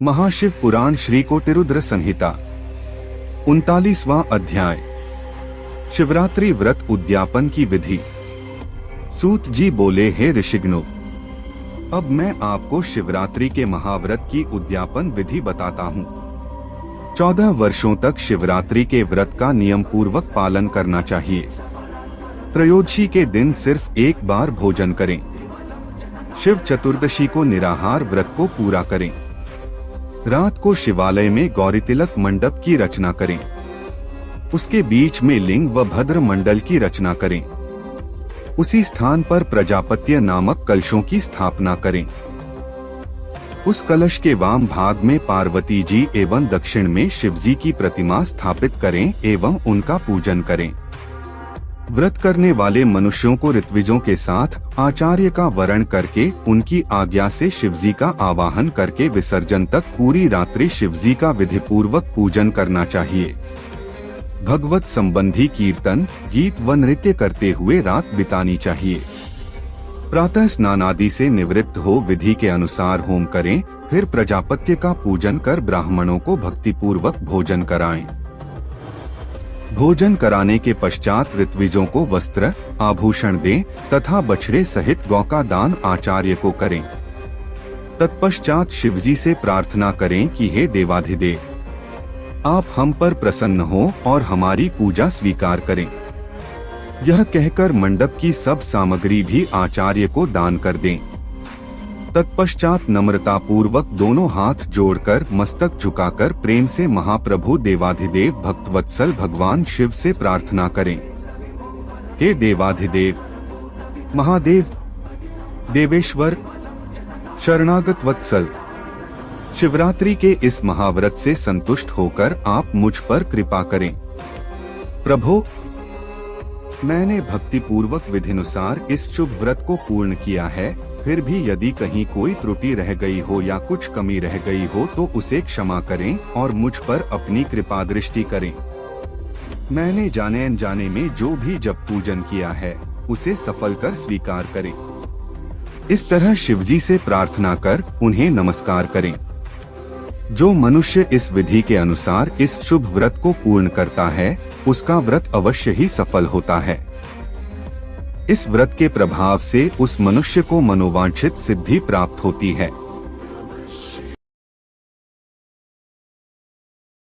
महाशिव पुराण श्री कोटिरुद्र संहिता 39वां अध्याय। शिवरात्रि व्रत उद्यापन की विधि। सूत जी बोले, हे ऋषिगणों, अब मैं आपको शिवरात्रि के महाव्रत की उद्यापन विधि बताता हूँ। 14 वर्षों तक शिवरात्रि के व्रत का नियम पूर्वक पालन करना चाहिए। त्रयोदशी के दिन सिर्फ एक बार भोजन करें। शिव चतुर्दशी को निराहार व्रत को पूरा करें। रात को शिवालय में गौरी तिलक मंडप की रचना करें। उसके बीच में लिंग व भद्र मंडल की रचना करें। उसी स्थान पर प्रजापत्य नामक कलशों की स्थापना करें। उस कलश के वाम भाग में पार्वती जी एवं दक्षिण में शिवजी की प्रतिमा स्थापित करें एवं उनका पूजन करें। व्रत करने वाले मनुष्यों को ऋत्विजों के साथ आचार्य का वरण करके उनकी आज्ञा से शिवजी का आवाहन करके विसर्जन तक पूरी रात्रि शिवजी का विधि पूर्वक पूजन करना चाहिए। भगवत संबंधी कीर्तन, गीत व नृत्य करते हुए रात बितानी चाहिए। प्रातः स्नान आदि से निवृत्त हो विधि के अनुसार होम करें, फिर प्रजापत्य का पूजन कर ब्राह्मणों को भक्ति पूर्वक भोजन कराएं। भोजन कराने के पश्चात ऋत्विजों को वस्त्र आभूषण दें तथा बछड़े सहित गौ का दान आचार्य को करें। तत्पश्चात शिवजी से प्रार्थना करें कि हे देवाधिदेव, आप हम पर प्रसन्न हो और हमारी पूजा स्वीकार करें। यह कहकर मंडप की सब सामग्री भी आचार्य को दान कर दें। तत्पश्चात नम्रता पूर्वक दोनों हाथ जोड़कर मस्तक झुकाकर प्रेम से महाप्रभु देवाधिदेव भक्तवत्सल भगवान शिव से प्रार्थना करें। हे देवाधिदेव, महादेव, देवेश्वर, शरणागत वत्सल, शिवरात्रि के इस महाव्रत से संतुष्ट होकर आप मुझ पर कृपा करें। प्रभो, मैंने भक्ति पूर्वक विधिनुसार इस शुभ व्रत को पूर्ण किया है, फिर भी यदि कहीं कोई त्रुटि रह गई हो या कुछ कमी रह गई हो तो उसे क्षमा करें और मुझ पर अपनी कृपा दृष्टि करें। मैंने जाने अनजाने में जो भी जप पूजन किया है उसे सफल कर स्वीकार करें। इस तरह शिवजी से प्रार्थना कर उन्हें नमस्कार करें। जो मनुष्य इस विधि के अनुसार इस शुभ व्रत को पूर्ण करता है उसका व्रत अवश्य ही सफल होता है। इस व्रत के प्रभाव से उस मनुष्य को मनोवांछित सिद्धि प्राप्त होती है।